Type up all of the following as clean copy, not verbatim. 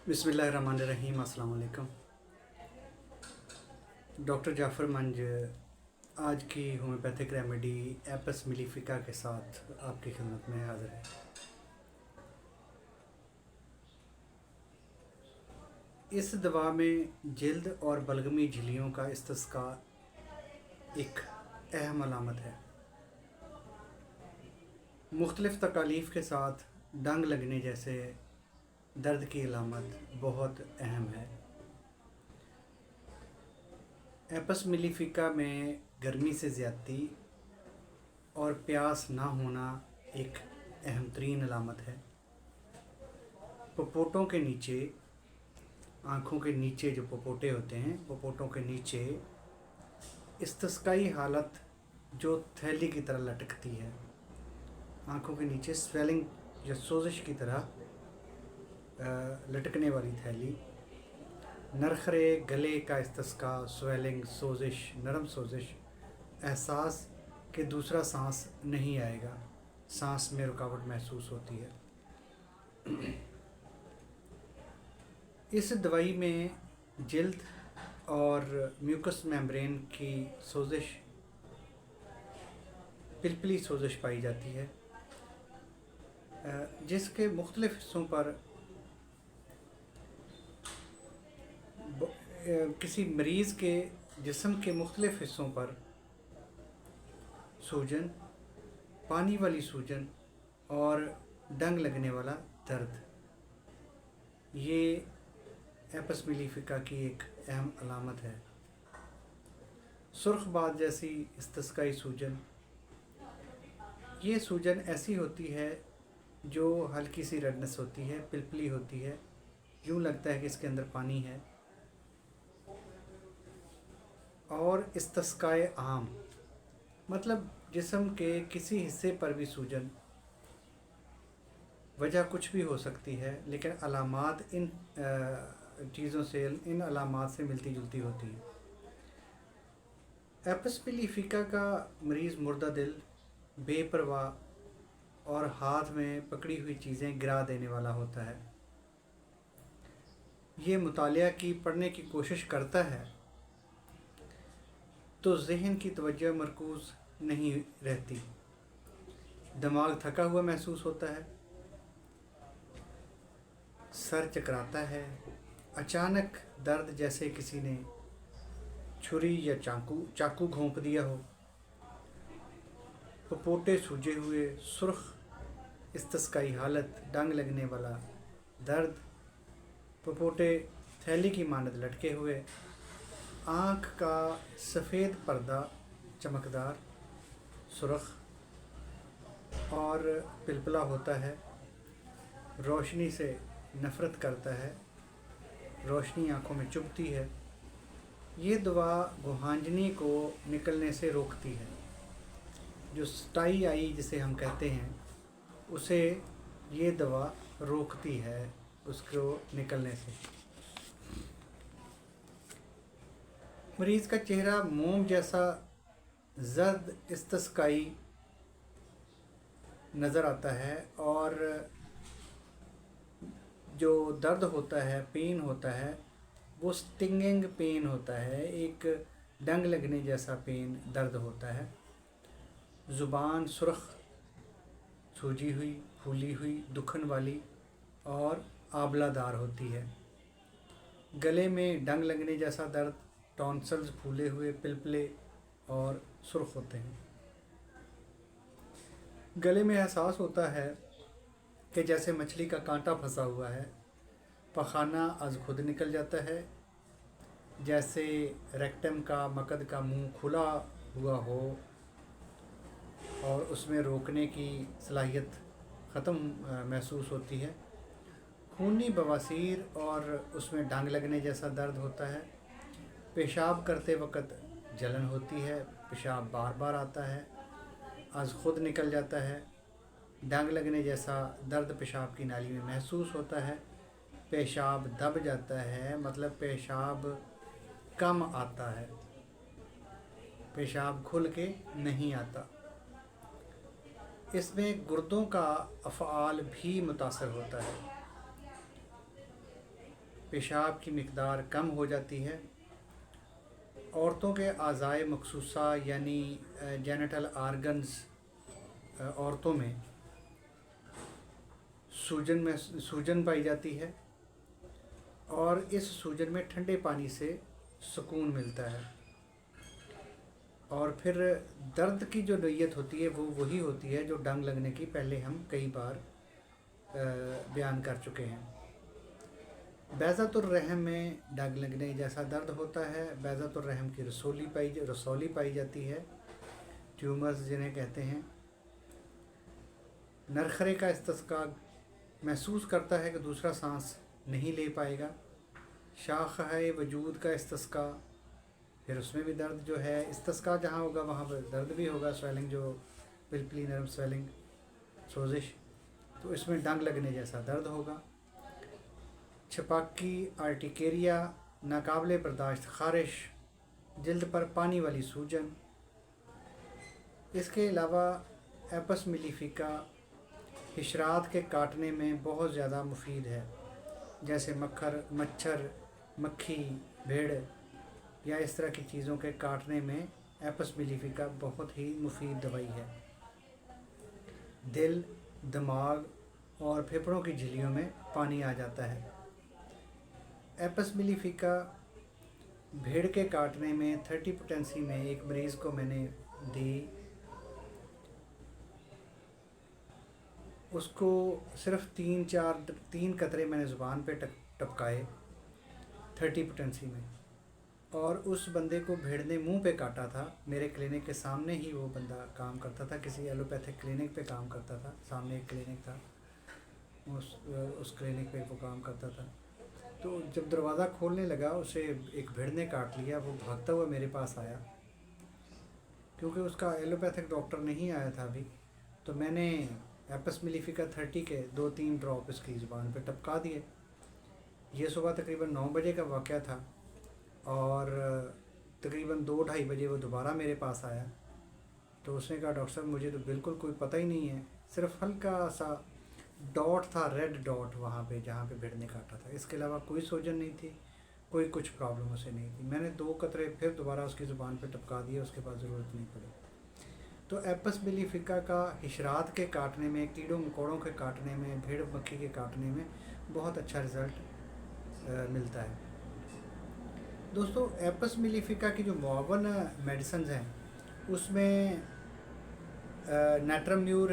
बिस्मिल्लाहिर्रहमानिर्रहीम। अस्सलाम वालेकुम। डॉक्टर जाफ़र मंज आज की होम्योपैथिक रेमेडी एपस मिलीफिका के साथ आपकी खिदमत में हाज़िर है। इस दवा में जल्द और बलगमी झिल्लियों का इस्तिस्का एक अहम अलामत है। मुख्तलिफ़ तकालीफ के साथ डंग लगने जैसे दर्द की अलामत बहुत अहम है। एपस मिलीफिका में गर्मी से ज़्यादती और प्यास ना होना एक अहम तरीन अलामत है। पपोटों के नीचे, आँखों के नीचे जो पपोटे होते हैं, पपोटों के नीचे इस्तिस्काई हालत जो थैली की तरह लटकती है, आँखों के नीचे स्वेलिंग या सोजिश की तरह लटकने वाली थैली, नरखरे गले का इस्तिस्का, स्वेलिंग, सोजिश, नरम सोजिश, एहसास कि दूसरा सांस नहीं आएगा, सांस में रुकावट महसूस होती है। इस दवाई में जल्द और म्यूकस मेम्ब्रेन की सोजिश, पिलपिली सोजिश पाई जाती है, जिसके मुख्तलिफ़ हिस्सों पर किसी मरीज़ के जिस्म के मुख्तलिफ़ हिस्सों पर सूजन, पानी वाली सूजन और डंग लगने वाला दर्द, ये एपस मिलीफिका की एक अहम अलामत है। सुर्ख बात जैसी इस्तिस्काई सूजन, ये सूजन ऐसी होती है जो हल्की सी रेडनेस होती है, पिलपिली होती है, यूँ लगता है कि इसके अंदर पानी है। और इस्तिस्काए आम मतलब जिस्म के किसी हिस्से पर भी सूजन, वजह कुछ भी हो सकती है, लेकिन अलामात इन चीज़ों से, इन अलामात से मिलती जुलती होती हैं। एपस मिलीफिका का मरीज़ मुर्दा दिल, बेपरवाह और हाथ में पकड़ी हुई चीज़ें गिरा देने वाला होता है। ये मुतालिया की पढ़ने की कोशिश करता है तो ज़हन की तवज्जो मरकूज़ नहीं रहती, दिमाग थका हुआ महसूस होता है, सर चकराता है, अचानक दर्द जैसे किसी ने छुरी या चाकू घोंप दिया हो, पपोटे सूजे हुए, सुर्ख इस्तिस्काई हालत, डंग लगने वाला दर्द, पपोटे थैली की मानद लटके हुए, आँख का सफ़ेद पर्दा चमकदार, सुर्ख और पिलपिला होता है, रोशनी से नफ़रत करता है, रोशनी आँखों में चुभती है। ये दवा गुहांजनी को निकलने से रोकती है, जो स्टाई आई जिसे हम कहते हैं, उसे ये दवा रोकती है उसको निकलने से। मरीज़ का चेहरा मोम जैसा जर्द इस्तिस्काई नज़र आता है और जो दर्द होता है, पेन होता है, वो स्टिंगिंग पेन होता है, एक डंग लगने जैसा पेन दर्द होता है। ज़ुबान सुर्ख, सूजी हुई, फूली हुई, दुखन वाली और आंवलादार होती है। गले में डंग लगने जैसा दर्द, टॉन्सल्स फूले हुए, पिलपिले और सुर्ख होते हैं। गले में एहसास होता है कि जैसे मछली का कांटा फंसा हुआ है, पखाना आज खुद निकल जाता है, जैसे रेक्टम का, मकद का मुंह खुला हुआ हो और उसमें रोकने की सलाहियत ख़त्म महसूस होती है। खूनी बवासीर और उसमें डंग लगने जैसा दर्द होता है। पेशाब करते वक्त जलन होती है, पेशाब बार बार आता है, आज खुद निकल जाता है, डंग लगने जैसा दर्द पेशाब की नाली में महसूस होता है, पेशाब दब जाता है, मतलब पेशाब कम आता है, पेशाब खुल के नहीं आता। इसमें गुर्दों का अफ़आल भी मुतासर होता है। पेशाब की मिकदार कम हो जाती है। औरतों के अज़ाए मखसूसा यानी जेनिटल आर्गन्स औरतों में सूजन पाई जाती है और इस सूजन में ठंडे पानी से सुकून मिलता है। और फिर दर्द की जो नोयत होती है वो वही होती है जो डंग लगने की पहले हम कई बार बयान कर चुके हैं। बैज़तुर रहम में डंग लगने जैसा दर्द होता है। बैज़तुर रहम की रसौली पाई जाती है, ट्यूमर्स जिन्हें कहते हैं। नरखरे का इस्तिस्का महसूस करता है कि दूसरा सांस नहीं ले पाएगा। शाख है वजूद का इस्तिस्का, फिर उसमें भी दर्द जो है, इस्तिस्का जहाँ होगा वहाँ पर दर्द भी होगा, स्वेलिंग जो पिलपिली नरम स्वेलिंग सोजिश, तो इसमें डंग लगने जैसा दर्द होगा। छपाकी आर्टिकेरिया, नाकाबिले बर्दाश्त ख़ारिश, जल्द पर पानी वाली सूजन। इसके अलावा एपस मेलिफिका हिशरात के काटने में बहुत ज़्यादा मुफीद है, जैसे मच्छर, मक्खी, भेड़ या इस तरह की चीज़ों के काटने में एपस मेलिफिका बहुत ही मुफीद दवाई है। दिल, दिमाग और फेफड़ों की झिल्लियों में पानी आ जाता है। एपस मेलिफिका भेड़ के काटने में 30 पोटेंसी में एक मरीज़ को मैंने दी। उसको सिर्फ 3 कतरे मैंने ज़ुबान पे टपकाए 30 पोटेंसी में, और उस बंदे को भेड़ ने मुंह पे काटा था। मेरे क्लिनिक के सामने ही वो बंदा काम करता था, किसी एलोपैथिक क्लिनिक पे काम करता था। सामने एक क्लिनिक था, उस क्लिनिक पे वो काम करता था। तो जब दरवाज़ा खोलने लगा उसे एक भेड़ ने काट लिया। वो भागता हुआ मेरे पास आया, क्योंकि उसका एलोपैथिक डॉक्टर नहीं आया था अभी। तो मैंने एपस मेलिफिका 30 के 2-3 ड्रॉप इसकी ज़ुबान पे टपका दिए। ये सुबह तकरीबन 9 बजे का वाक़या था और तकरीबन 2-2:30 बजे वो दोबारा मेरे पास आया। तो उसने कहा, डॉक्टर साहब मुझे तो बिल्कुल कोई पता ही नहीं है, सिर्फ हल्का सा डॉट था, रेड डॉट वहाँ पे जहाँ पे भेड़ ने काटा था। इसके अलावा कोई सूजन नहीं थी, कोई कुछ प्रॉब्लम उसे नहीं थी। मैंने 2 कतरे फिर दोबारा उसकी ज़ुबान पे टपका दिए, उसके बाद ज़रूरत नहीं पड़ी। तो एपस मेलिफिका का हिशरात के काटने में, कीड़ों मकोड़ों के काटने में, भेड़ मक्खी के काटने में बहुत अच्छा रिज़ल्ट मिलता है। दोस्तों, एपस मेलिफिका की जो मुआवन मेडिसिन हैं उसमें नेट्रम्यूर,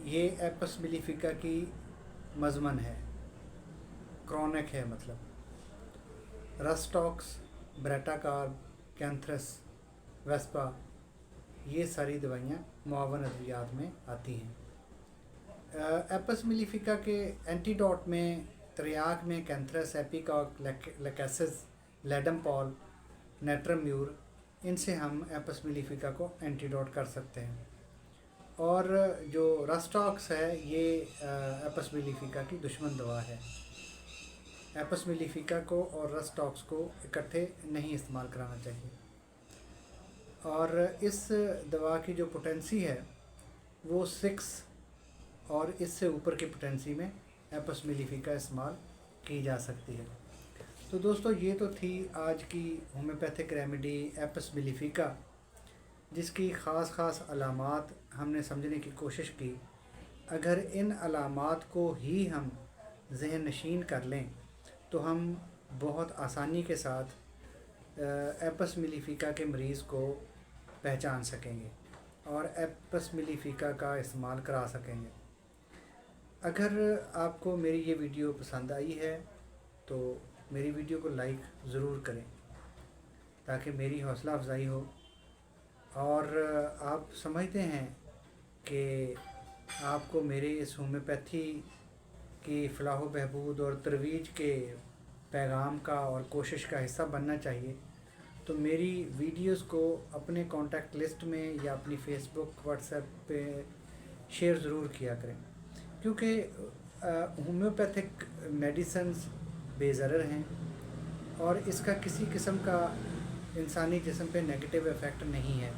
ये एपस मेलिफिका की मज़मन है, क्रॉनिक है मतलब। रस्टॉक्स, ब्रेटाकार्ब, कैंथ्रस, वेस्पा, ये सारी दवाइयाँ मुआवन अद्वियात में आती हैं। एपस मेलिफिका के एंटीडोट में त्रियाक में कैंथ्रस, एपिकॉक, लैकेसिस, लेडमपॉल, नेट्रम्यूर, इनसे हम एपस मेलिफिका को एंटीडोट कर सकते हैं। और जो रस्टॉक्स है ये एपस मेलिफिका की दुश्मन दवा है। एपस मेलिफिका को और रस्टॉक्स को इकट्ठे नहीं इस्तेमाल कराना चाहिए। और इस दवा की जो पोटेंसी है वो 6 और इससे ऊपर की पोटेंसी में एपस मेलिफिका इस्तेमाल की जा सकती है। तो दोस्तों, ये तो थी आज की होम्योपैथिक रेमेडी एपस मेलिफिका, जिसकी ख़ास अलामात हमने समझने की कोशिश की। अगर इन अलामात को ही हम ज़हन नशीन कर लें तो हम बहुत आसानी के साथ एपस मेलिफिका के मरीज़ को पहचान सकेंगे और एपस मेलिफिका का इस्तेमाल करा सकेंगे। अगर आपको मेरी ये वीडियो पसंद आई है तो मेरी वीडियो को लाइक ज़रूर करें ताकि मेरी हौसला अफजाई हो। और आप समझते हैं कि आपको मेरे इस होम्योपैथी की फलाह व बहबूद और तरवीज के पैगाम का और कोशिश का हिस्सा बनना चाहिए, तो मेरी वीडियोस को अपने कॉन्टैक्ट लिस्ट में या अपनी फेसबुक, व्हाट्सएप पे शेयर ज़रूर किया करें, क्योंकि होम्योपैथिक मेडिसिन्स बेज़रर हैं और इसका किसी किस्म का इंसानी जिस्म पे नेगेटिव इफ़ेक्ट नहीं है,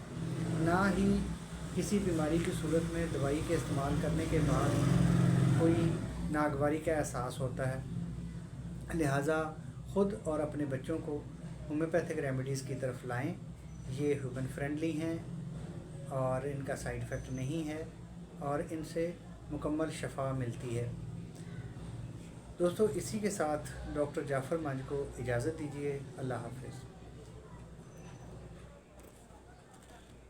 ना ही किसी बीमारी की सूरत में दवाई के इस्तेमाल करने के बाद कोई नागवारी का एहसास होता है। लिहाजा خود اور اپنے بچوں کو ہومیوپیتھک ریمیڈیز کی طرف لائیں. یہ ہیومن فرینڈلی ہیں اور ان کا سائیڈ افیکٹ نہیں ہے اور ان سے مکمل شفا ملتی ہے. دوستو اسی کے ساتھ ڈاکٹر جعفر منج کو اجازت دیجیے. اللہ حافظ.